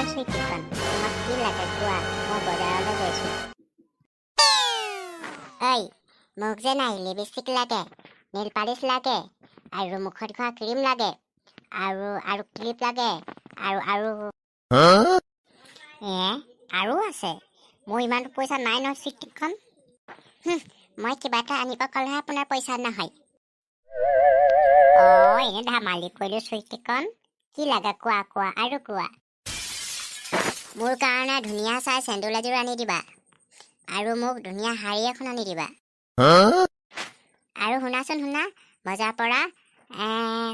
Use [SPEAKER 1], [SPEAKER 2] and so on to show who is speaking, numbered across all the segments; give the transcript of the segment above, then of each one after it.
[SPEAKER 1] চুইটিকন তোমাক কি লাগে কোৱা মই বজাৰলৈ গৈছোঁ ঐ মোক যে নাই লিপষ্টিক লাগে নেল পালিচ লাগে আৰু মুখত ঘঁহা ক্ৰীম লাগে আৰু ক্লিপ লাগে আৰু আৰু আছে মোৰ ইমান পইচা নাই নহয় চুইটিকন মই কিবা এটা আনিব ক'লেহে আপোনাৰ পইচা নহয় এনে ধেমালি কৰিলোঁ চুইটিকন কি লাগে কোৱা কোৱা আৰু কোৱা মোৰ কাৰণে ধুনীয়া চাই চেণ্ডেল এযোৰ আনি দিবা আৰু মোক ধুনীয়া শাৰী এখন আনি দিবা আৰু শুনাচোন শুনা বজাৰ পৰা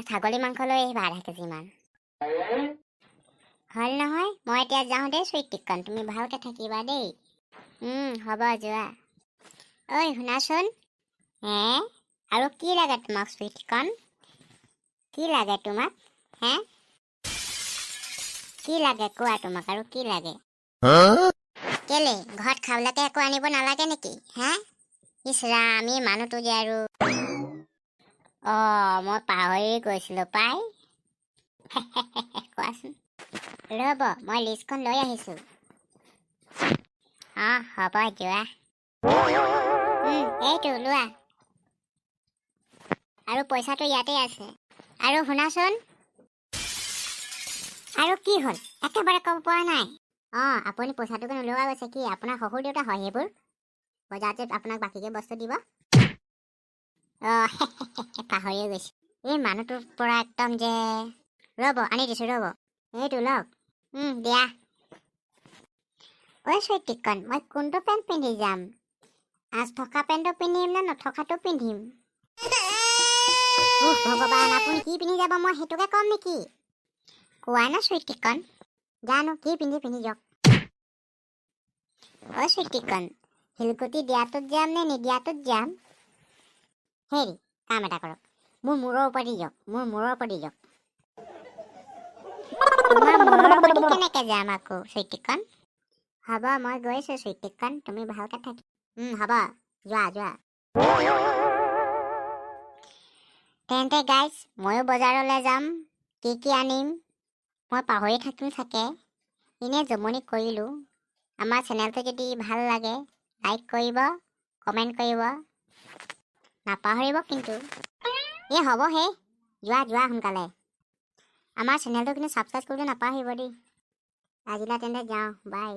[SPEAKER 1] ছাগলী মাংস লৈ আহিবা আধা কেজিমান হ'ল নহয় মই এতিয়া যাওঁ দেই চুইটিকন তুমি ভালকৈ থাকিবা দেই হ'ব যোৱা ঐ শুনাচোন আৰু কি লাগে তোমাক চুইটিকন কি লাগে তোমাক কি লাগে কোৱা তোমাক আৰু কি লাগে কেলে ঘৰত খাবলৈকে একো আনিব নালাগে নেকি ইছ ৰাম এই মানুহটো যে আৰু মই পাহৰি গৈছিলোঁ পাই কোৱাচোন ৰ'ব মই লিষ্টখন লৈ আহিছোঁ হ'ব যোৱা এইটো লোৱা আৰু পইচাটো ইয়াতে আছে আৰু শুনাচোন আৰু কি হ'ল একেবাৰে ক'ব পৰা নাই আপুনি পইচাটো কিন্তু লোৱা গৈছে কি আপোনাৰ শহুৰ দেউতা হয় সেইবোৰ বজাৰতে আপোনাক বাকীকে বস্তু দিব পাহৰিয়ে গৈছে এই মানুহটোৰ পৰা একদম যে ৰ'ব আনি দিছোঁ ৰ'ব এইটো লওক দিয়া চুইটিকন মই কোনটো পেণ্ট পিন্ধি যাম আঁচ থকা পেণ্টটো পিন্ধিম নে নথকাটো পিন্ধিম ভগৱান আপুনি কি পিন্ধি যাব মই সেইটোকে ক'ম নেকি কোৱা না চুইটিকন জানো কি পিন্ধি যাওক চুইটিকন শিলগুটি দিয়াটোত যাম নে নিদিয়াটোত যাম হেৰি কাম এটা কৰক মোৰ মূৰৰ ওপৰতে যাওক তোমাৰ মূৰৰ ওপৰতে কেনেকৈ যাম আকৌ চুইটিকন হ'ব মই গৈছোঁ চুইটিকন তুমি ভালকৈ থাকি হ'ব যোৱা তেন্তে গাইজ ময়ো বজাৰলৈ যাম কি আনিম মই পাহৰি থাকিম চাগে এনেই জমনি কৰিলোঁ আমাৰ চেনেলটো যদি ভাল লাগে লাইক কৰিব কমেণ্ট কৰিব নাপাহৰিব কিন্তু হ'ব যোৱা সোনকালে আমাৰ চেনেলটো কিন্তু ছাবস্ক্ৰাইব কৰিবলৈ নাপাহৰিব দেই আজিলৈ তেন্তে যাওঁ বাই